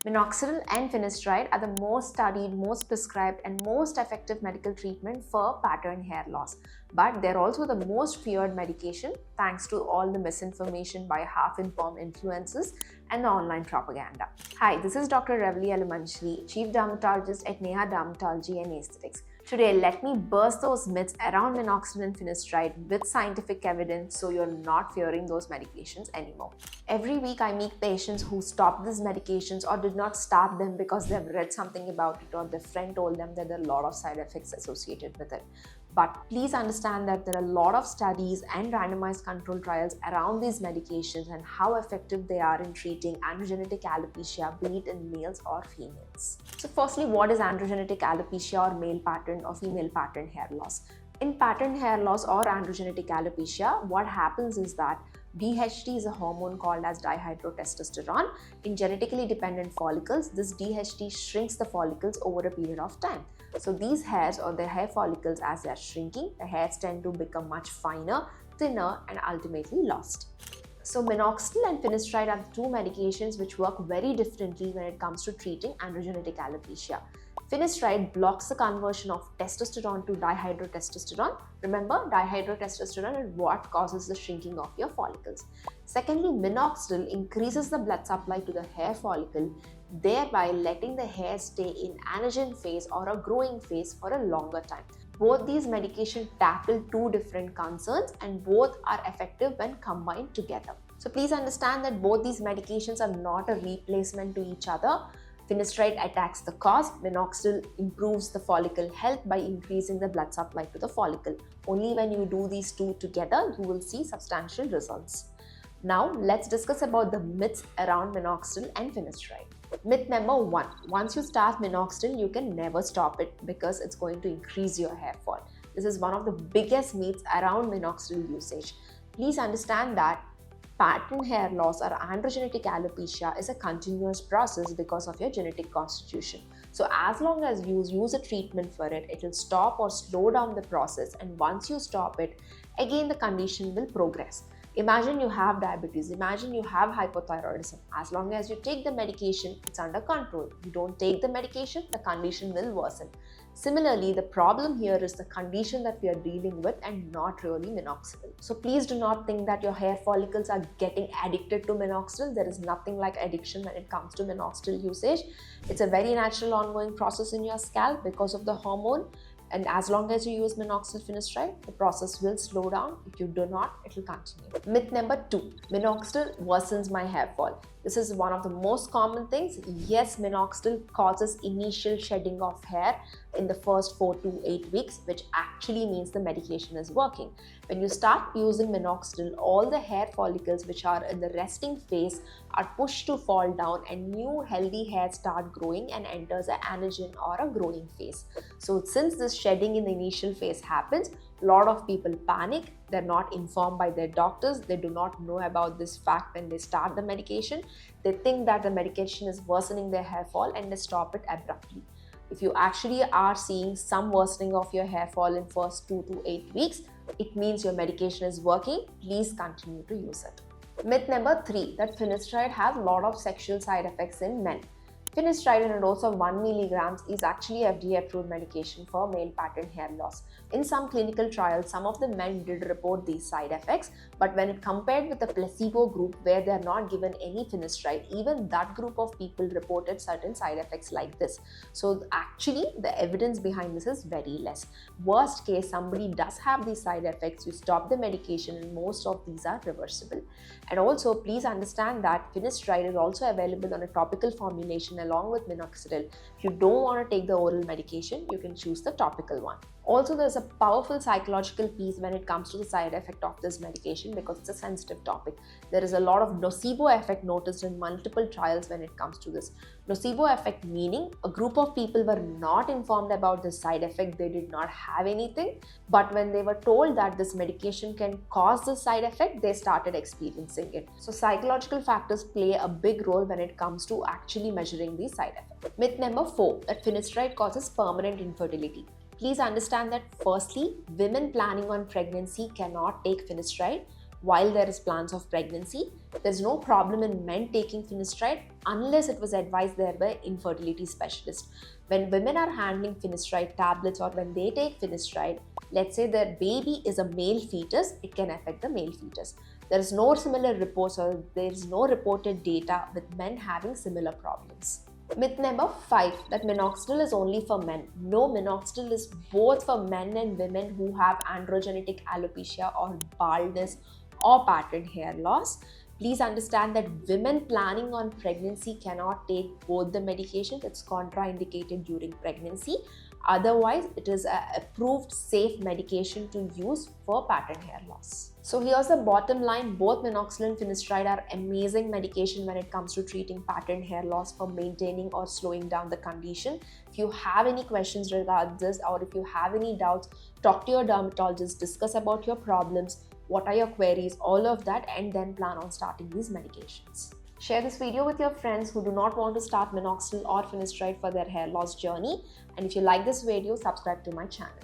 Minoxidil and Finasteride are the most studied, most prescribed, and most effective medical treatment for pattern hair loss. But they're also the most feared medication thanks to all the misinformation by half-informed influencers and the online propaganda. Hi, this is Dr. Ravali Yalamanchili, Chief Dermatologist at Neya Dermatology Aesthetics. Today, let me burst those myths around Minoxidil and Finasteride with scientific evidence so you're not fearing those medications anymore. Every week, I meet patients who stopped these medications or did not start them because they've read something about it or their friend told them that there are a lot of side effects associated with it. But please understand that there are a lot of studies and randomized control trials around these medications and how effective they are in treating androgenetic alopecia, be it in males or females. So firstly, what is androgenetic alopecia or male pattern or female pattern hair loss? In pattern hair loss or androgenetic alopecia, what happens is that DHT is a hormone called as dihydrotestosterone. In genetically dependent follicles, this DHT shrinks the follicles over a period of time. So these hairs or the hair follicles, as they are shrinking, the hairs tend to become much finer, thinner, and ultimately lost. So Minoxidil and Finasteride are the two medications which work very differently when it comes to treating androgenetic alopecia. Finasteride blocks the conversion of testosterone to dihydrotestosterone. Remember, dihydrotestosterone is what causes the shrinking of your follicles. Secondly, Minoxidil increases the blood supply to the hair follicle, thereby letting the hair stay in anagen phase or a growing phase for a longer time. Both these medications tackle two different concerns and both are effective when combined together. So please understand that both these medications are not a replacement to each other. Finasteride attacks the cause, Minoxidil improves the follicle health by increasing the blood supply to the follicle. Only when you do these two together, you will see substantial results. Now, let's discuss about the myths around Minoxidil and Finasteride. Myth number 1. Once you start Minoxidil, you can never stop it because it's going to increase your hair fall. This is one of the biggest myths around Minoxidil usage. Please understand that pattern hair loss or androgenetic alopecia is a continuous process because of your genetic constitution. So as long as you use a treatment for it, it will stop or slow down the process, and once you stop it, again the condition will progress. Imagine you have diabetes, imagine you have hypothyroidism. As long as you take the medication, it's under control. You don't take the medication, the condition will worsen. Similarly, the problem here is the condition that we are dealing with and not really Minoxidil. So please do not think that your hair follicles are getting addicted to Minoxidil. There is nothing like addiction when it comes to Minoxidil usage. It's a very natural ongoing process in your scalp because of the hormone. And as long as you use Minoxidil Finasteride, the process will slow down. If you do not, it will continue. Myth number 2. Minoxidil worsens my hair fall. This is one of the most common things. Yes, Minoxidil causes initial shedding of hair in the first 4 to 8 weeks, which actually means the medication is working. When you start using Minoxidil, all the hair follicles which are in the resting phase are pushed to fall down and new healthy hairs start growing and enters an anagen or a growing phase. So since this shedding in the initial phase happens, a lot of people panic. They're not informed by their doctors. They do not know about this fact when they start the medication. They think that the medication is worsening their hair fall and they stop it abruptly. If you actually are seeing some worsening of your hair fall in first 2 to 8 weeks, it means your medication is working. Please continue to use it. Myth number 3, that Finasteride has a lot of sexual side effects in men. Finasteride in a dose of 1 mg is actually FDA approved medication for male pattern hair loss. In some clinical trials, some of the men did report these side effects, but when it compared with the placebo group where they are not given any Finasteride, even that group of people reported certain side effects like this. So actually, the evidence behind this is very less. Worst case, somebody does have these side effects, you stop the medication and most of these are reversible. And also, please understand that Finasteride is also available on a topical formulation along with Minoxidil. If you don't want to take the oral medication, you can choose the topical one. Also, there's a powerful psychological piece when it comes to the side effect of this medication because it's a sensitive topic. There is a lot of nocebo effect noticed in multiple trials when it comes to this. Nocebo effect meaning a group of people were not informed about this side effect, they did not have anything, but when they were told that this medication can cause this side effect, they started experiencing it. So psychological factors play a big role when it comes to actually measuring these side effects. Myth number 4, that Finasteride causes permanent infertility. Please understand that firstly, women planning on pregnancy cannot take Finasteride while there is plans of pregnancy. There's no problem in men taking finasteride unless it was advised there by infertility specialist. When women are handling finasteride tablets or when they take finasteride, let's say their baby is a male fetus, it can affect the male fetus. There is no similar reports or there is no reported data with men having similar problems. Myth number 5, that minoxidil is only for men. No, minoxidil is both for men and women who have androgenetic alopecia or baldness or patterned hair loss. Please understand that women planning on pregnancy cannot take both the medications. It's contraindicated during pregnancy. Otherwise, it is an approved safe medication to use for pattern hair loss. So here's the bottom line. Both minoxidil and finasteride are amazing medication when it comes to treating pattern hair loss for maintaining or slowing down the condition. If you have any questions regarding this or if you have any doubts, talk to your dermatologist, discuss about your problems, what are your queries, all of that, and then plan on starting these medications. Share this video with your friends who do not want to start minoxidil or finasteride for their hair loss journey. And if you like this video, subscribe to my channel.